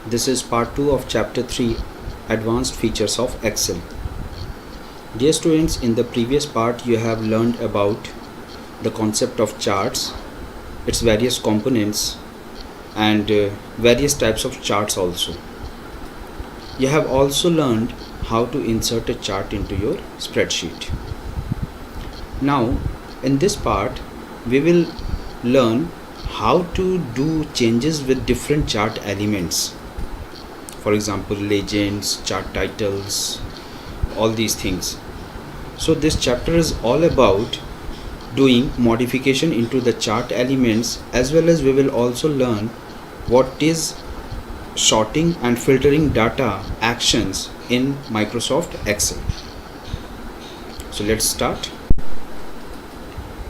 This is part 2 of chapter 3, Advanced Features of Excel. Dear students, in the previous part you have learned about the concept of charts, its various components and various types of charts also. You have also learned how to insert a chart into your spreadsheet. Now in this part we will learn how to do changes with different chart elements. For example, legends, chart titles, all these things. So this chapter is all about doing modification into the chart elements, as well as we will also learn what is sorting and filtering data actions in Microsoft Excel. So let's start.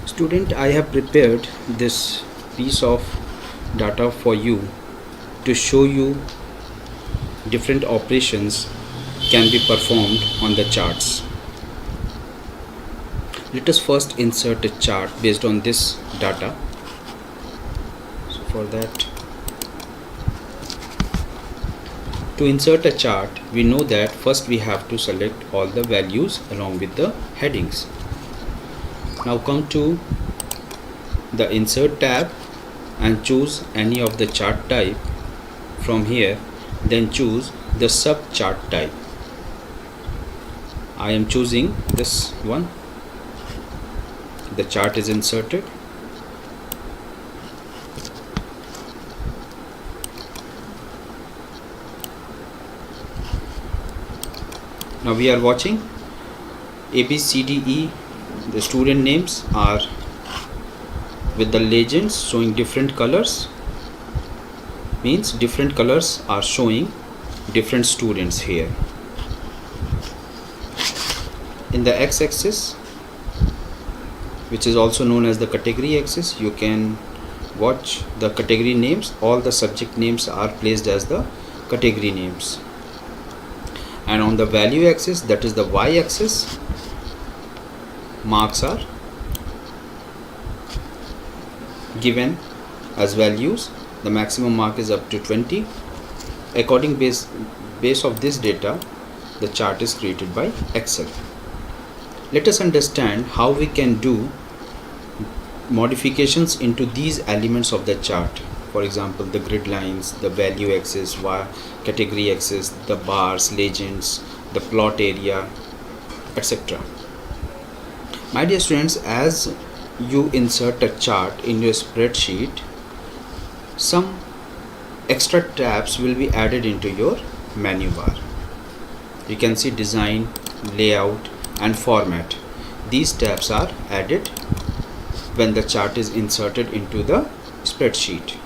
Student, I have prepared this piece of data for you to show you different operations can be performed on the charts. Let us first insert a chart based on this data. So for that, to insert a chart, we know that first we have to select all the values along with the headings. Now come to the insert tab and choose any of the chart type from here. Then choose the sub chart type. I am choosing this one. The chart is inserted. Now we are watching A, B, C, D, E. The student names are with the legends showing different colors. Means different colors are showing different students here. In the x-axis, which is also known as the category axis, you can watch the category names. All the subject names are placed as the category names. And on the value axis, that is the y-axis, marks are given as values. The maximum mark is up to 20. According base of this data, the chart is created by Excel. Let us understand how we can do modifications into these elements of the chart. For example, the grid lines, the value axis, category axis, the bars, legends, the plot area, etc. My dear students, as you insert a chart in your spreadsheet, some extra tabs will be added into your menu bar. You can see design, layout and format. These tabs are added when the chart is inserted into the spreadsheet,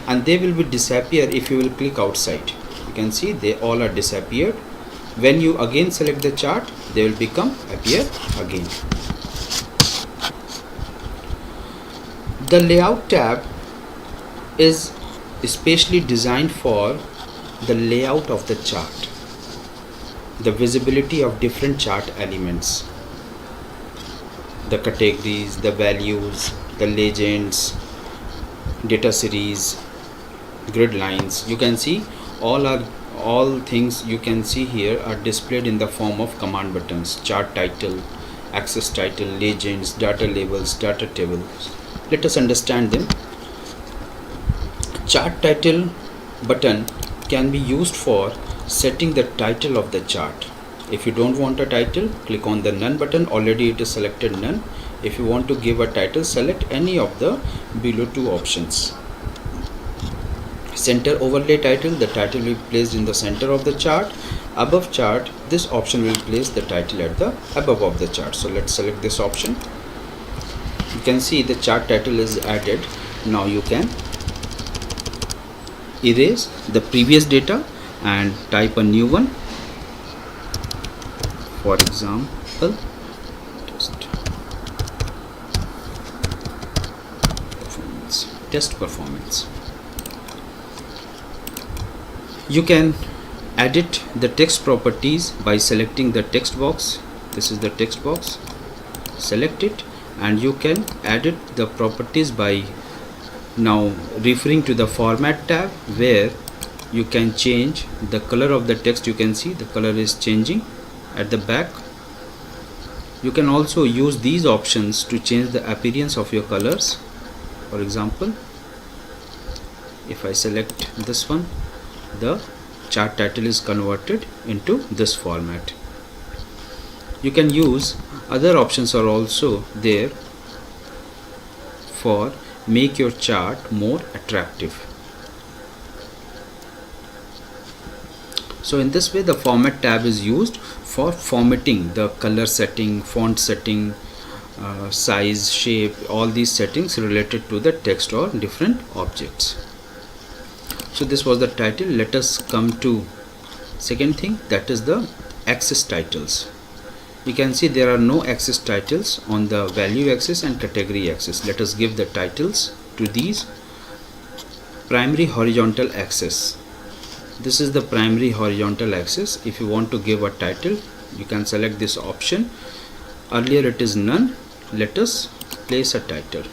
and they will be disappear if you will click outside. You can see they all are disappeared. When you again select the chart, they will appear again. The layout tab is especially designed for the layout of the chart, the visibility of different chart elements, the categories, the values, the legends, data series, grid lines. You can see all things you can see here are displayed in the form of command buttons: chart title, axis title, legends, data labels, data tables. Let us understand them. Chart title button can be used for setting the title of the chart. If you don't want a title, click on the none button. Already it is selected none. If you want to give a title, select any of the below two options. Center overlay title, the title will be placed in the center of the chart. Above chart, this option will place the title at the above of the chart. So let's select this option. You can see the chart title is added. Now you can erase the previous data and type a new one. For example, test performance. You can edit the text properties by selecting the text box. This is the text box. Select it, and you can edit the properties by now referring to the format tab, where you can change the color of the text. You can see the color is changing at the back. You can also use these options to change the appearance of your colors. For example, if I select this one, the chart title is converted into this format. You can use other options are also there for make your chart more attractive. So in this way, the format tab is used for formatting the color setting, font setting, size, shape, all these settings related to the text or different objects. So this was the title. Let us come to second thing, that is the axis titles. You can see there are no axis titles on the value axis and category axis. Let us give the titles to these. Primary horizontal axis. This is the primary horizontal axis. If you want to give a title, you can select this option. Earlier it is none. Let us place a title.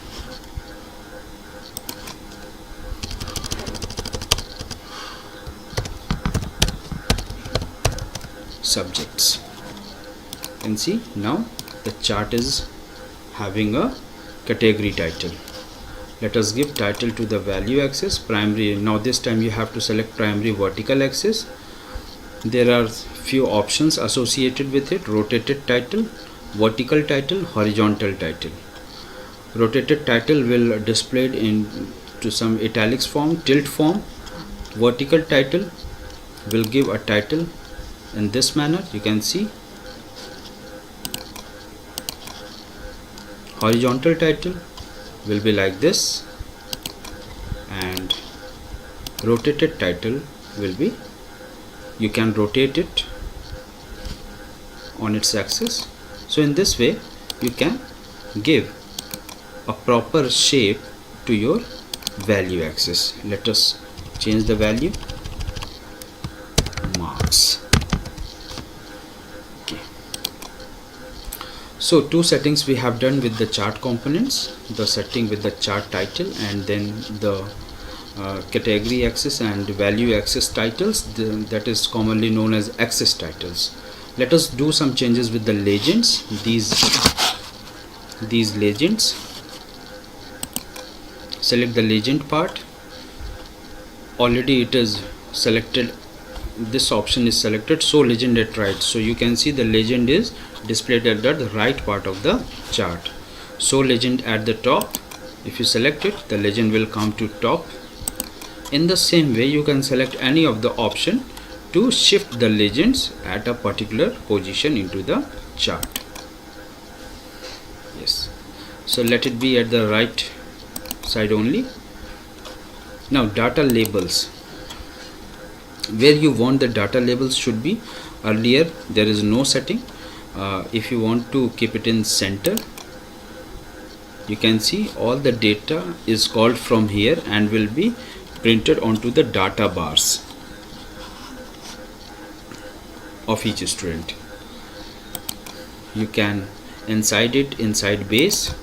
Subjects. You can see now the chart is having a category title. Let us give title to the value axis, primary. Now this time you have to select primary vertical axis. There are few options associated with it: rotated title, vertical title, horizontal title. Rotated title will display into some italics form, tilt form. Vertical title will give a title in this manner. You can see. Horizontal title will be like this, and rotated title will be, you can rotate it on its axis. So in this way you can give a proper shape to your value axis. Let us change the value, marks. So two settings we have done with the chart components, the setting with the chart title and then the category axis and value axis titles, that is commonly known as axis titles. Let us do some changes with the legends. These legends, select the legend part. Already it is selected, this option is selected, show legend at right. So you can see the legend is displayed at the right part of the chart. Show legend at the top. If you select it, the legend will come to top. In the same way, you can select any of the option to shift the legends at a particular position into the chart. Yes, so let it be at the right side only. Now data labels, where you want the data labels should be. Earlier there is no setting. If you want to keep it in center, you can see all the data is called from here and will be printed onto the data bars of each student. You can inside it, inside base.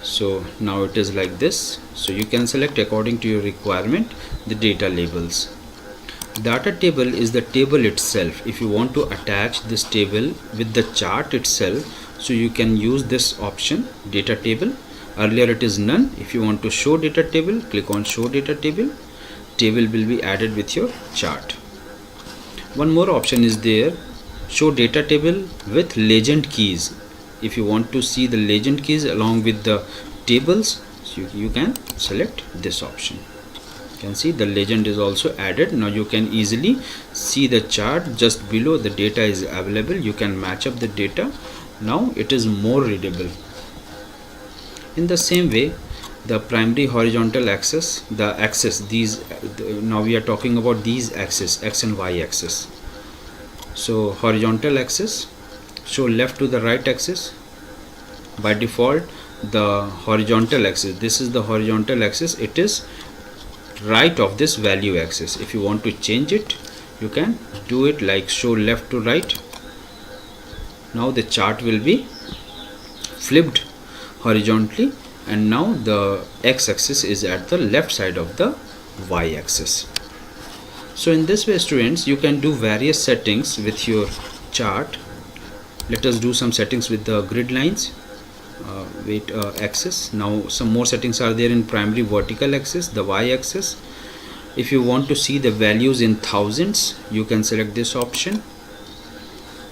So now it is like this. So you can select according to your requirement the data labels. Data table is the table itself. If you want to attach this table with the chart itself, so you can use this option, data table. Earlier it is none. If you want to show data table, click on show data table. Table will be added with your chart. One more option is there, show data table with legend keys. If you want to see the legend keys along with the tables, so you can select this option. You can see the legend is also added. Now you can easily see the chart just below. The data is available. You can match up the data. Now it is more readable. In the same way, the primary horizontal axis, the axis, now we are talking about these axes, x and y axis. So horizontal axis, show left to the right axis. By default, the horizontal axis, this is the horizontal axis, it is right of this value axis. If you want to change it, you can do it like show left to right. Now the chart will be flipped horizontally, and now the x-axis is at the left side of the y-axis. So in this way, students, you can do various settings with your chart. Let us do some settings with the grid lines. Axis. Now some more settings are there in primary vertical axis, the y-axis. If you want to see the values in thousands, you can select this option.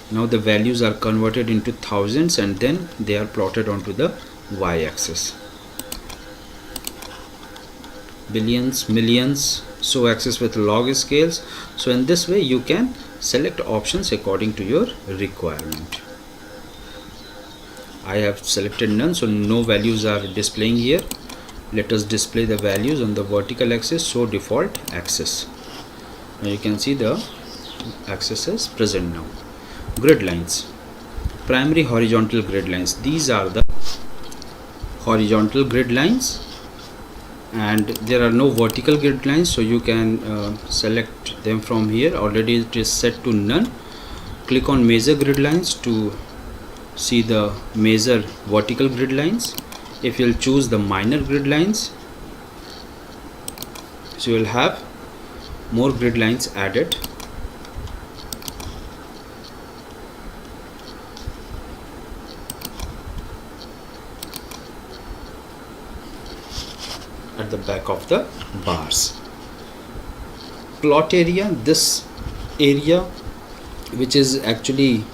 Now the values are converted into thousands and then they are plotted onto the y-axis. Billions, millions, so axis with log scales. So in this way you can select options according to your requirement. I have selected none, so no values are displaying here. Let us display the values on the vertical axis, so default axis. Now you can see the axis is present now. Grid lines, primary horizontal grid lines. These are the horizontal grid lines, and there are no vertical grid lines, so you can select them from here. Already it is set to none. Click on measure grid lines to see the measure vertical grid lines. If you'll choose the minor grid lines, so you will have more grid lines added. At the back of the bars. Plot area, this area which is actually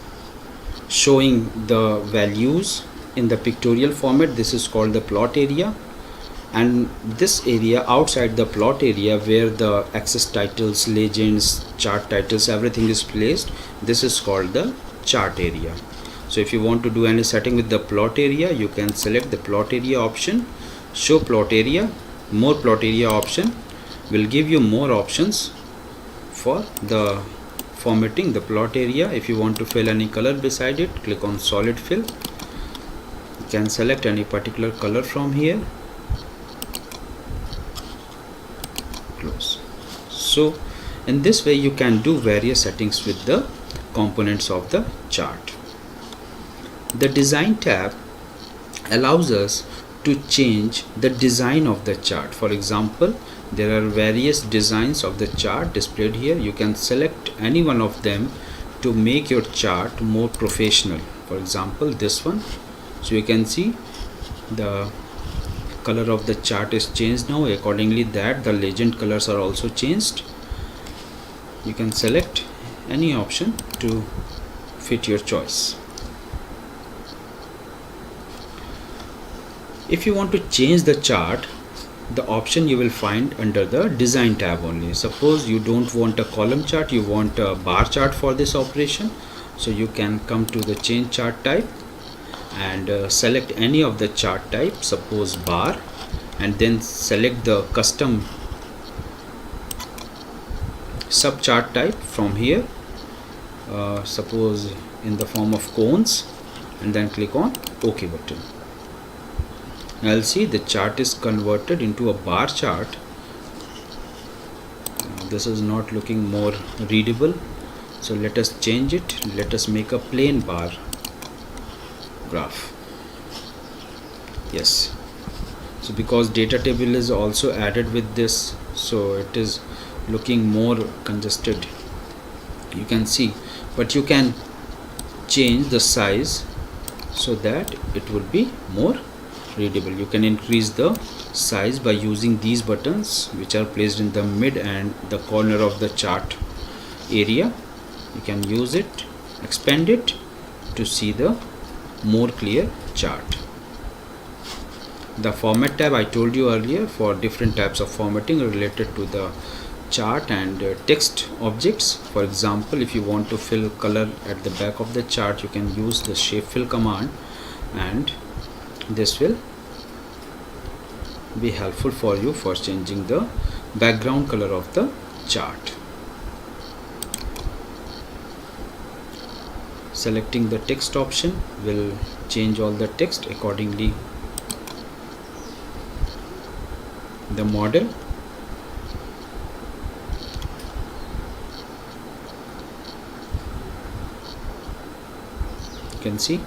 showing the values in the pictorial format, this is called the plot area. And this area outside the plot area where the axis titles, legends, chart titles, everything is placed, this is called the chart area. So if you want to do any setting with the plot area, you can select the plot area option, show plot area. More plot area option will give you more options for the formatting the plot area. If you want to fill any color beside it, click on solid fill. You can select any particular color from here. Close. So in this way you can do various settings with the components of the chart. The design tab allows us to change the design of the chart. For example, there are various designs of the chart displayed here. You can select any one of them to make your chart more professional. For example, this one. So you can see the color of the chart is changed now. Accordingly that the legend colors are also changed. You can select any option to fit your choice. If you want to change the chart, the option you will find under the design tab only. Suppose you don't want a column chart, you want a bar chart for this operation, so you can come to the change chart type and select any of the chart type, suppose bar, and then select the custom sub chart type from here, suppose in the form of cones, and then click on OK button. I'll see the chart is converted into a bar chart. This is not looking more readable, so let us change it. Let us make a plain bar graph. Yes, so because data table is also added with this, so it is looking more congested, you can see, but you can change the size so that it would be more readable. You can increase the size by using these buttons which are placed in the mid and the corner of the chart area. You can use it, expand it to see the more clear chart. The format tab I told you earlier for different types of formatting related to the chart and text objects. For example, if you want to fill color at the back of the chart, you can use the shape fill command, and this will be helpful for you for changing the background color of the chart. Selecting the text option will change all the text accordingly. The model, you can see.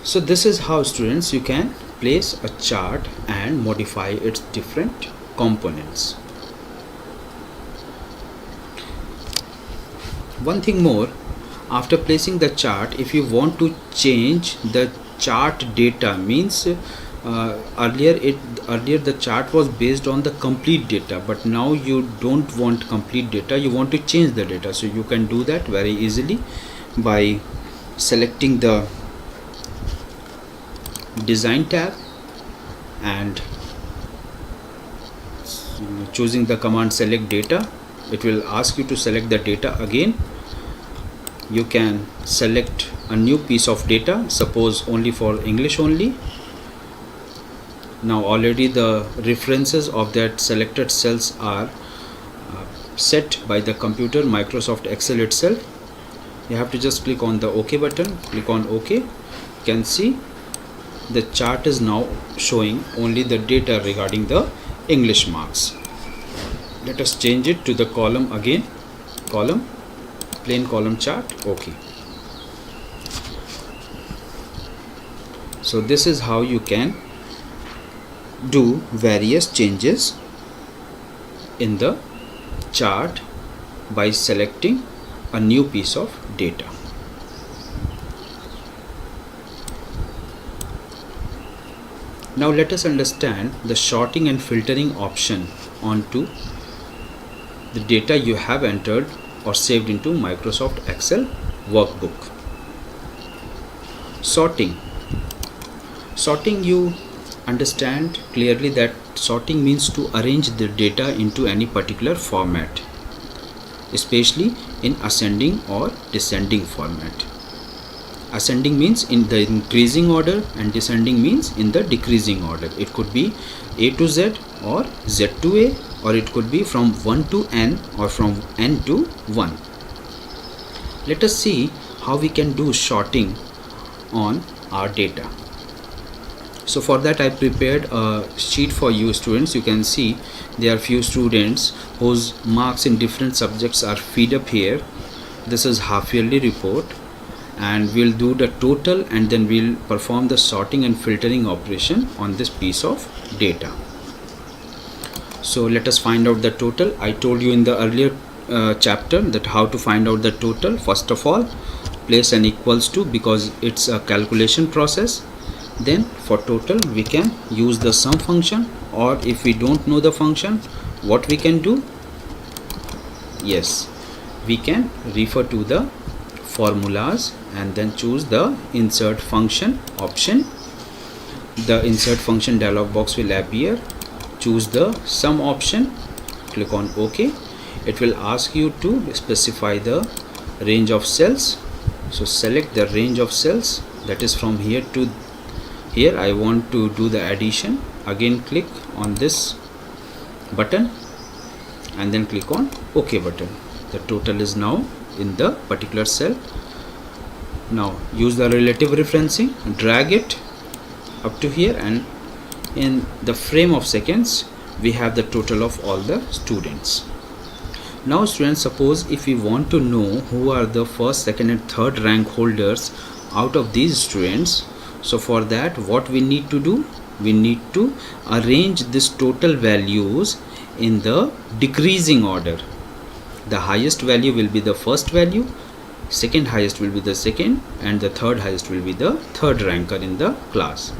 So this is how, students, you can place a chart and modify its different components. One thing more, after placing the chart, if you want to change the chart data, means earlier the chart was based on the complete data, but now you don't want complete data, you want to change the data. So you can do that very easily by selecting the design tab and choosing the command select data. It will ask you to select the data again. You can select a new piece of data, suppose only for English only. Now already the references of that selected cells are set by the computer, Microsoft Excel itself. You have to just click on the OK button, click on OK. You can see the chart is now showing only the data regarding the English marks. Let us change it to the column again, column, plain column chart. OK. So this is how you can do various changes in the chart by selecting a new piece of data. Now let us understand the sorting and filtering option onto the data you have entered or saved into Microsoft Excel workbook. Sorting, you understand clearly that sorting means to arrange the data into any particular format, especially in ascending or descending format. Ascending means in the increasing order and descending means in the decreasing order. It could be A to Z or Z to A, or it could be from 1 to N or from N to 1. Let us see how we can do sorting on our data. So for that I prepared a sheet for you students. You can see there are few students whose marks in different subjects are feed up here. This is half yearly report, and we'll do the total and then we'll perform the sorting and filtering operation on this piece of data. So let us find out the total. I told you in the earlier chapter that how to find out the total. First of all, place an equals to, because it's a calculation process. Then for total we can use the sum function, or if we don't know the function, what we can do, yes, we can refer to the formulas and then choose the insert function option. The insert function dialog box will appear. Choose the sum option, click on OK. It will ask you to specify the range of cells. So select the range of cells, that is from here to here. I want to do the addition. Again click on this button and then click on OK button. The total is now in the particular cell. Now use the relative referencing, drag it up to here, and in the frame of seconds we have the total of all the students. Now students, suppose if we want to know who are the first, second and third rank holders out of these students, so for that what we need to do, we need to arrange this total values in the decreasing order. The highest value will be the first value, second highest will be the second, and the third highest will be the third ranker in the class.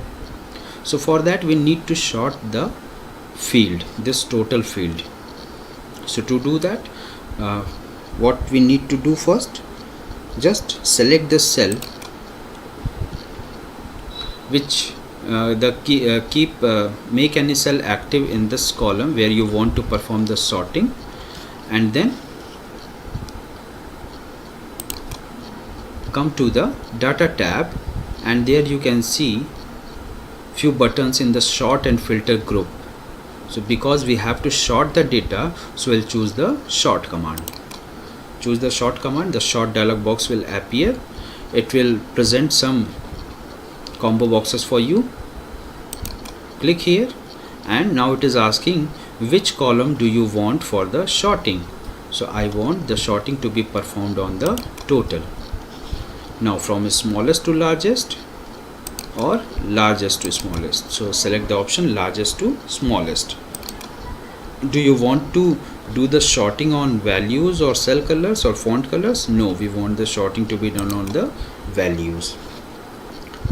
So for that we need to sort the field, this total field. So to do that, what we need to do first, just select the cell which make any cell active in this column where you want to perform the sorting, and then come to the data tab, and there you can see few buttons in the sort and filter group. So because we have to sort the data, so we'll choose the sort command. Choose the sort command. The sort dialog box will appear. It will present some combo boxes for you. Click here, and now it is asking which column do you want for the sorting. So I want the sorting to be performed on the total. Now from smallest to largest or largest to smallest. So select the option largest to smallest. Do you want to do the sorting on values or cell colors or font colors? No, we want the sorting to be done on the values.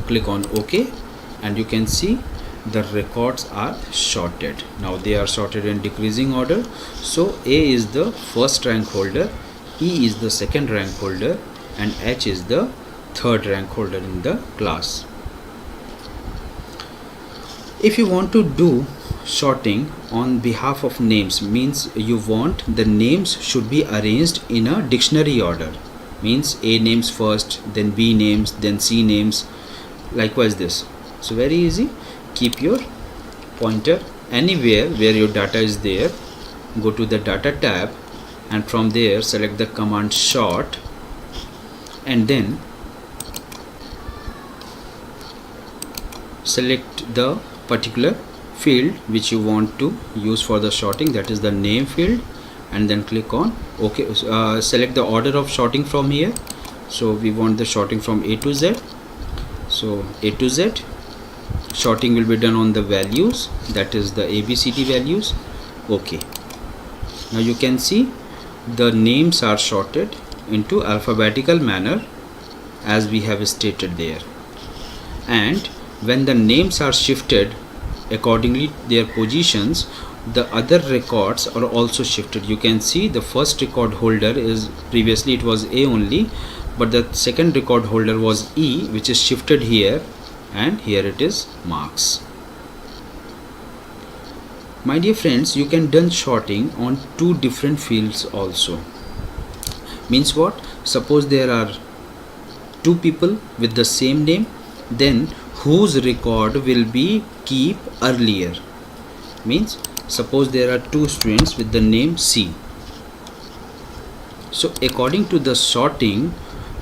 Click on OK, and you can see the records are sorted. Now they are sorted in decreasing order. So A is the first rank holder, E is the second rank holder, and H is the third rank holder in the class. If you want to do sorting on behalf of names, means you want the names should be arranged in a dictionary order, means A names first, then B names, then C names, likewise this. So very easy. Keep your pointer anywhere where your data is there, go to the data tab, and from there select the command sort, and then select the particular field which you want to use for the sorting, that is the name field, and then click on OK. Select the order of sorting from here. So we want the sorting from A to Z. So A to Z, sorting will be done on the values, that is the ABCD values. OK. Now you can see the names are sorted into alphabetical manner as we have stated there, and when the names are shifted accordingly their positions, the other records are also shifted. You can see the first record holder is, previously it was A only, but the second record holder was E, which is shifted here, and here it is marks. My dear friends, you can do sorting on two different fields also. Means what? Suppose there are two people with the same name, then whose record will be keep earlier. Means suppose there are two students with the name C. So according to the sorting,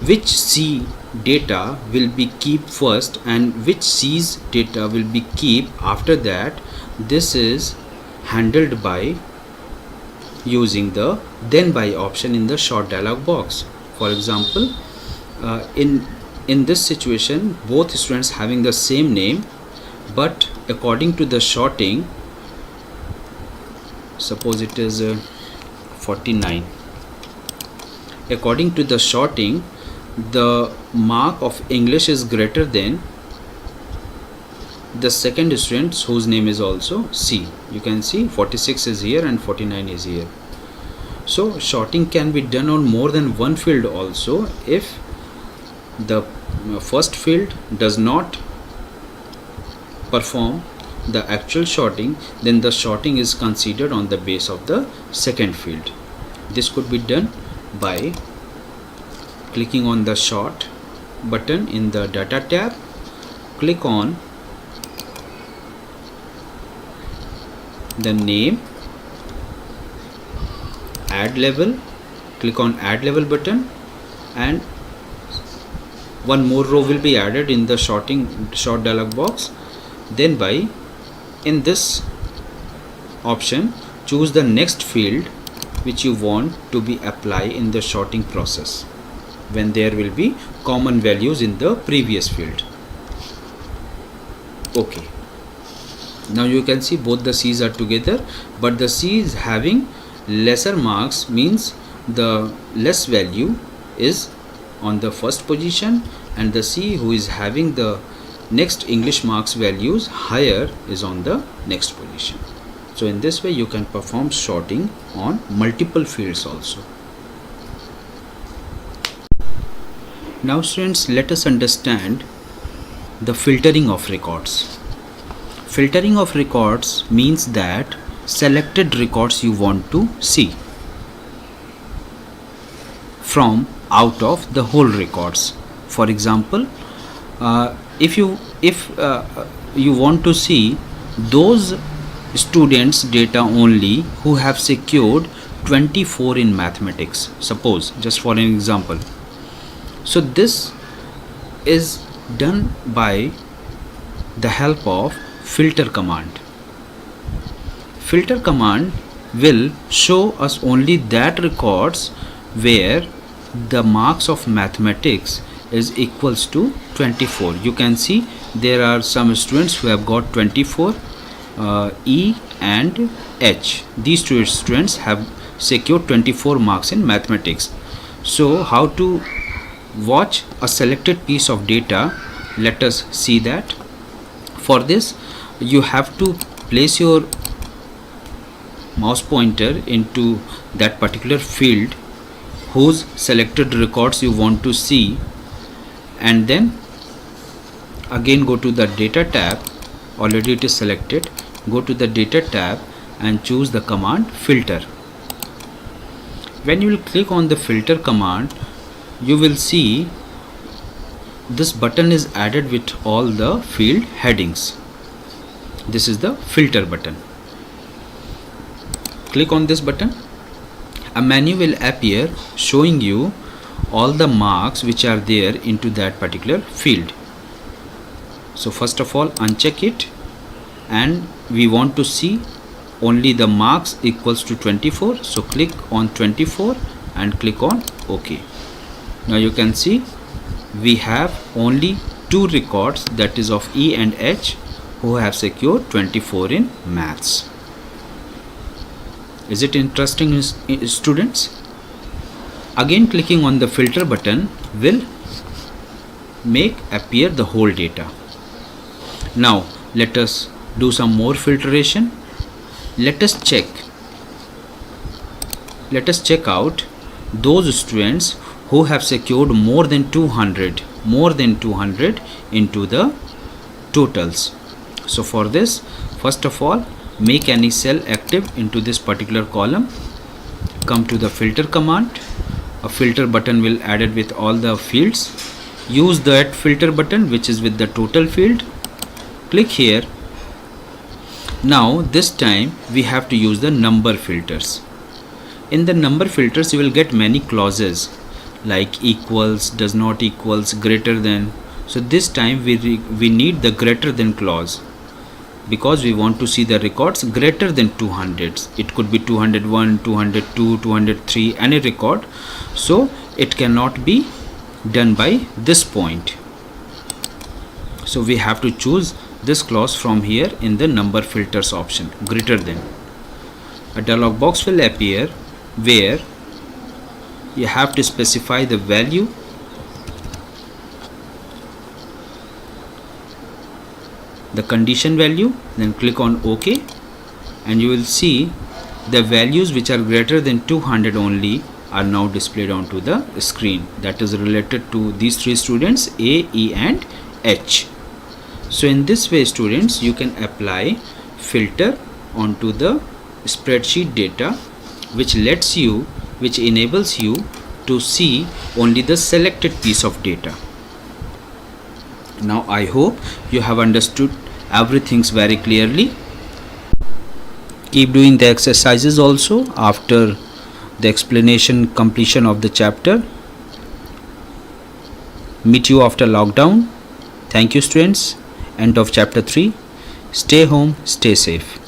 which C data will be keep first and which C's data will be keep after that, this is handled by using the then by option in the sort dialog box. For example, in this situation both students having the same name, but according to the sorting, suppose it is 49. According to the sorting, the mark of English is greater than the second student whose name is also C. You can see 46 is here and 49 is here. So sorting can be done on more than one field also. If the first field does not perform the actual sorting, then the sorting is considered on the base of the second field. This could be done by clicking on the sort button in the data tab, click on the name, add level, click on add level button, and one more row will be added in the sort dialog box. Then by in this option choose the next field which you want to be applied in the sorting process when there will be common values in the previous field. OK. Now you can see both the C's are together, but the C is having lesser marks, means the less value is on the first position, and the C who is having the next English marks values higher is on the next position. So in this way you can perform sorting on multiple fields also. Now students, let us understand the filtering of records. Filtering of records means that selected records you want to see from out of the whole records. For example, if you want to see those students data only who have secured 24 in mathematics, suppose, just for an example. So this is done by the help of filter command. Filter command will show us only that records where the marks of mathematics is equals to 24. You can see there are some students who have got 24, E and H. These two students have secured 24 marks in mathematics. So how to watch a selected piece of data? Let us see that. For this, you have to place your mouse pointer into that particular field whose selected records you want to see, and then again go to the data tab. Already it is selected. Go to the data tab and choose the command filter. When you will click on the filter command, you will see this button is added with all the field headings. This is the filter button. Click on this button. A menu will appear showing you all the marks which are there into that particular field. So first of all, uncheck it, and we want to see only the marks equals to 24. So click on 24 and click on OK. Now you can see we have only two records, that is of E and H, who have secured 24 in maths. Is it interesting, students? Again, clicking on the filter button will make appear the whole data. Now let us do some more filtration. Let us check out those students who have secured more than 200 into the totals. So for this, first of all, make any cell active into this particular column. Come to the filter command. A filter button will added with all the fields. Use that filter button which is with the total field. Click here. Now this time we have to use the number filters. In the number filters you will get many clauses like equals, does not equals, greater than. So this time we need the greater than clause, because we want to see the records greater than 200. It could be 201, 202, 203, any record. So it cannot be done by this point. So we have to choose this clause from here in the number filters option, greater than. A dialog box will appear where you have to specify the value, the condition value, then click on OK, and you will see the values which are greater than 200 only are now displayed onto the screen. That is related to these three students, A, E and H. So in this way, students, you can apply filter onto the spreadsheet data, which enables you to see only the selected piece of data. Now I hope you have understood everything very clearly. Keep doing the exercises also after the explanation completion of the chapter. Meet you after lockdown. Thank you, students. End of chapter 3. Stay home, stay safe.